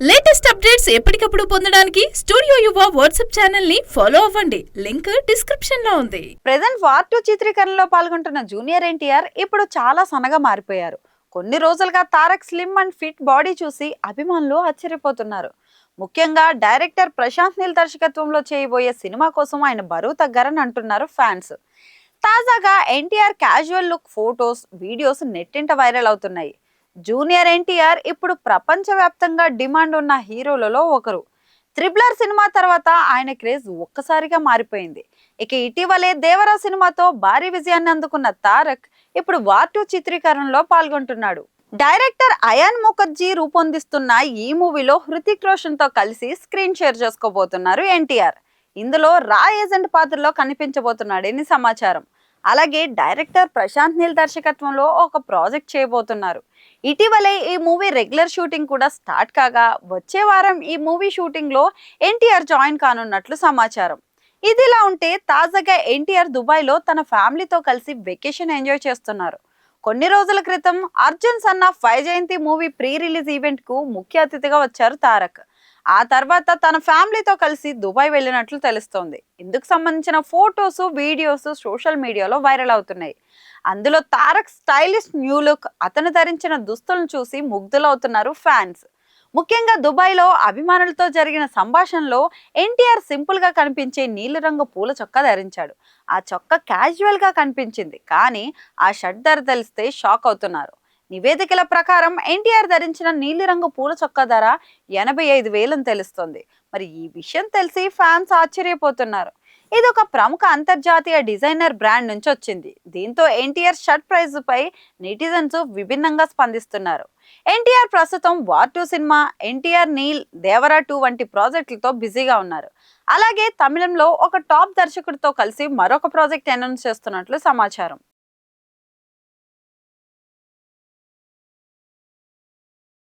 Latest updates ఎప్పటికప్పుడు పొందడానికి studio యువ వాట్సాప్ ఛానల్ ని ఫాలో అవ్వండి. లింక్ డిస్క్రిప్షన్ లో ఉంది. ప్రెజెంట్ వార్ 2 చిత్రీకరణలో పాల్గొంటున్న జూనియర్ ఎన్టీఆర్ ఇప్పుడు చాలా సన్నగా మారిపోయారు. కొన్ని రోజులుగా Tarak slim and fit body చూసి అభిమానులు ఆశ్చర్యపోతున్నారు. ముఖ్యంగా డైరెక్టర్ ప్రశాంత్ నీల్ దర్శకత్వంలో చేయబోయే సినిమా కోసం ఆయన బరువు తగ్గారని అంటున్నారు ఫ్యాన్స్. తాజాగా NTR casual look photos, videos నెట్టింట వైరల్ అవుతున్నాయి. జూనియర్ ఎన్టీఆర్ ఇప్పుడు ప్రపంచవ్యాప్తంగా డిమాండ్ ఉన్న హీరోలలో ఒకరు. త్రిబులర్ సినిమా తర్వాత ఆయన క్రేజ్ ఒక్కసారిగా మారిపోయింది. ఇక ఇటీవలే దేవరా సినిమాతో భారీ విజయాన్ని అందుకున్న తారక్ ఇప్పుడు వార్ 2 చిత్రీకరణలో పాల్గొంటున్నాడు. డైరెక్టర్ అయాన్ ముఖర్జీ రూపొందిస్తున్న ఈ మూవీలో హృతిక్ రోషన్ తో కలిసి స్క్రీన్ షేర్ చేసుకోబోతున్నారు ఎన్టీఆర్. ఇందులో రా ఏజెంట్ పాత్రలో కనిపించబోతున్నాడని సమాచారం. అలాగే డైరెక్టర్ ప్రశాంత్ నీల్ దర్శకత్వంలో ఒక ప్రాజెక్ట్ చేయబోతున్నారు. ఇటీవలే ఈ మూవీ రెగ్యులర్ షూటింగ్ కూడా స్టార్ట్ కాగా వచ్చే వారం ఈ మూవీ షూటింగ్ లో ఎన్టీఆర్ జాయిన్ కానున్నట్లు సమాచారం. ఇదిలా ఉంటే తాజాగా ఎన్టీఆర్ దుబాయ్ లో తన ఫ్యామిలీతో కలిసి వెకేషన్ ఎంజాయ్ చేస్తున్నారు. కొన్ని రోజుల క్రితం అర్జున్ సన్నా Vyjayanthi movie pre release event కు ముఖ్య అతిథిగా వచ్చారు తారక్. ఆ తర్వాత తన ఫ్యామిలీతో కలిసి దుబాయ్ వెళ్ళినట్లు తెలుస్తోంది. ఇందుకు సంబంధించిన ఫోటోస్, వీడియోస్ సోషల్ మీడియాలో వైరల్ అవుతున్నాయి. అందులో తారక్ స్టైలిష్ న్యూ లుక్, అతను ధరించిన దుస్తులను చూసి ముగ్ధులవుతున్నారు ఫ్యాన్స్. ముఖ్యంగా దుబాయ్లో అభిమానులతో జరిగిన సంభాషణలో ఎన్టీఆర్ సింపుల్ గా కనిపించే నీలిరంగు పూల చొక్కా ధరించాడు. ఆ చొక్కా క్యాజువల్ గా కనిపించింది, కానీ ఆ షర్ట్ ధర తెలిస్తే షాక్ అవుతున్నారు. నివేదికల ప్రకారం ఎన్టీఆర్ ధరించిన నీలిరంగు పూల చొక్కా ధర 85,000 అని తెలుస్తోంది. మరి ఈ విషయం తెలిసి ఫ్యాన్స్ ఆశ్చర్యపోతున్నారు. ఇది ఒక ప్రముఖ అంతర్జాతీయ డిజైనర్ బ్రాండ్ నుంచి వచ్చింది. దీంతో ఎన్టీఆర్ షర్ట్ ప్రైస్ పై నెటిజన్స్ విభిన్నంగా స్పందిస్తున్నారు. ఎన్టీఆర్ ప్రస్తుతం వార్ 2 సినిమా, ఎన్టీఆర్ నీల్, దేవరా 2 వంటి ప్రాజెక్టులతో బిజీగా ఉన్నారు. అలాగే తమిళంలో ఒక టాప్ దర్శకుడితో కలిసి మరొక ప్రాజెక్ట్ అనౌన్స్ చేస్తున్నట్లు సమాచారం.